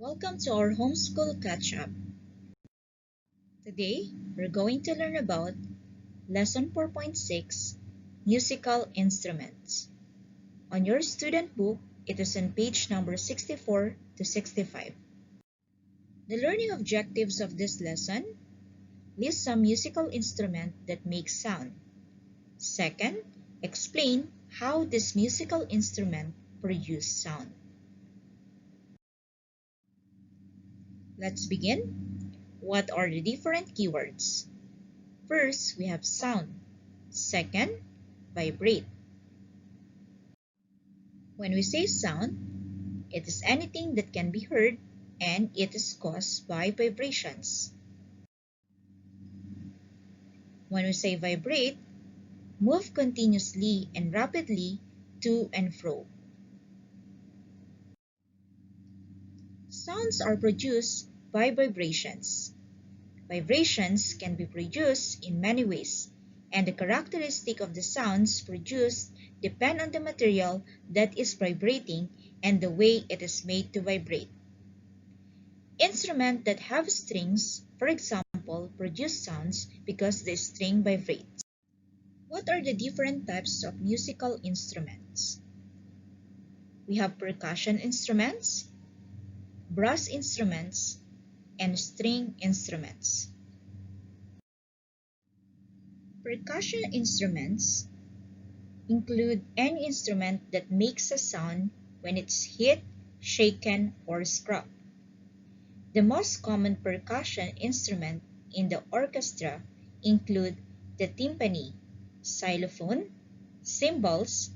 Welcome to our homeschool catch-up. Today, we're going to learn about Lesson 4.6, Musical Instruments. On your student book, it is on page number 64 to 65. The learning objectives of this lesson: list some musical instrument that makes sound. Second, explain how this musical instrument produces sound. Let's begin. What are the different keywords? First, we have sound. Second, vibrate. When we say sound, it is anything that can be heard and it is caused by vibrations. When we say vibrate, move continuously and rapidly to and fro. Sounds are produced by vibrations. Vibrations can be produced in many ways, and the characteristic of the sounds produced depend on the material that is vibrating and the way it is made to vibrate. Instruments that have strings, for example, produce sounds because the string vibrates. What are the different types of musical instruments? We have percussion instruments, brass instruments, and string instruments. Percussion instruments include any instrument that makes a sound when it's hit, shaken, or struck. The most common percussion instrument in the orchestra include the timpani, xylophone, cymbals,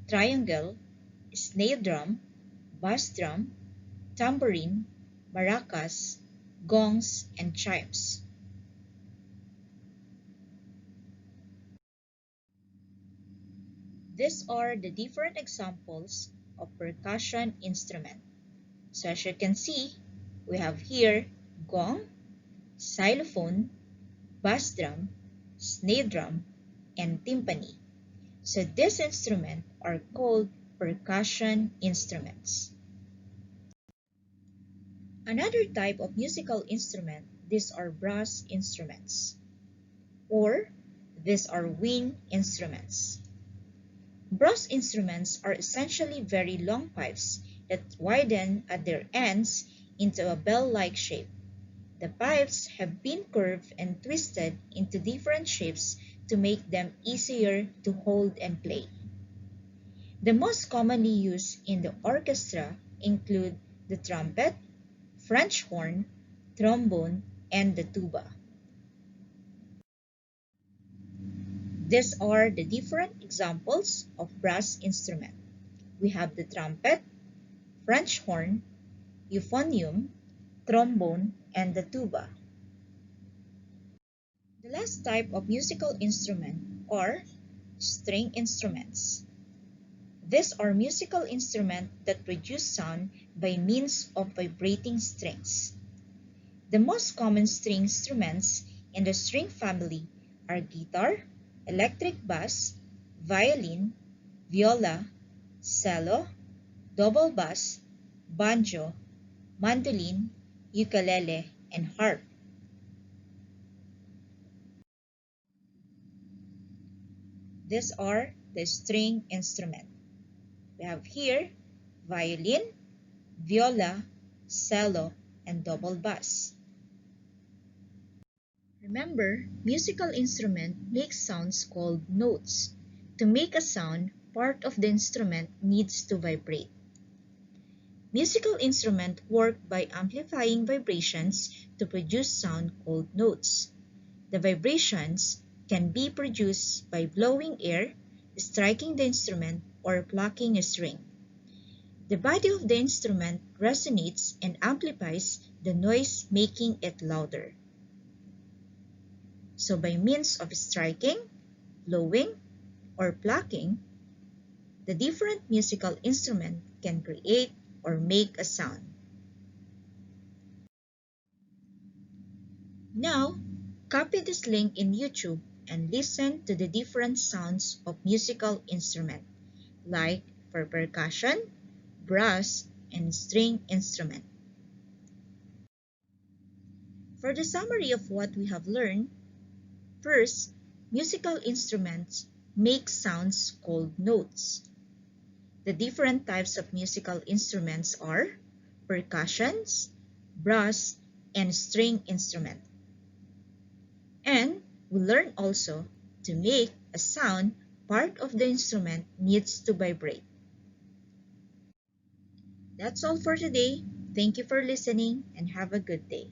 triangle, snare drum, bass drum, tambourine, maracas, gongs, and chimes. These are the different examples of percussion instrument. So as you can see, we have here gong, xylophone, bass drum, snare drum, and timpani. So these instruments are called percussion instruments. Another type of musical instrument, these are brass instruments, or these are wind instruments. Brass instruments are essentially very long pipes that widen at their ends into a bell-like shape. The pipes have been curved and twisted into different shapes to make them easier to hold and play. The most commonly used in the orchestra include the trumpet, French horn, trombone, and the tuba. These are the different examples of brass instrument. We have the trumpet, French horn, euphonium, trombone, and the tuba. The last type of musical instrument are string instruments. These are musical instruments that produce sound by means of vibrating strings. The most common string instruments in the string family are guitar, electric bass, violin, viola, cello, double bass, banjo, mandolin, ukulele, and harp. These are the string instruments. We have here violin, viola, cello, and double bass. Remember, musical instrument makes sounds called notes. To make a sound, part of the instrument needs to vibrate. Musical instruments work by amplifying vibrations to produce sound called notes. The vibrations can be produced by blowing air, striking the instrument, or plucking a string. The body of the instrument resonates and amplifies the noise, making it louder. So by means of striking, blowing, or plucking, the different musical instrument can create or make a sound. Now, copy this link in YouTube and listen to the different sounds of musical instrument, like for percussion, brass, and string instrument. For the summary of what we have learned, first, musical instruments make sounds called notes. The different types of musical instruments are percussions, brass, and string instrument. And we learn also to make a sound, part of the instrument needs to vibrate. That's all for today. Thank you for listening and have a good day.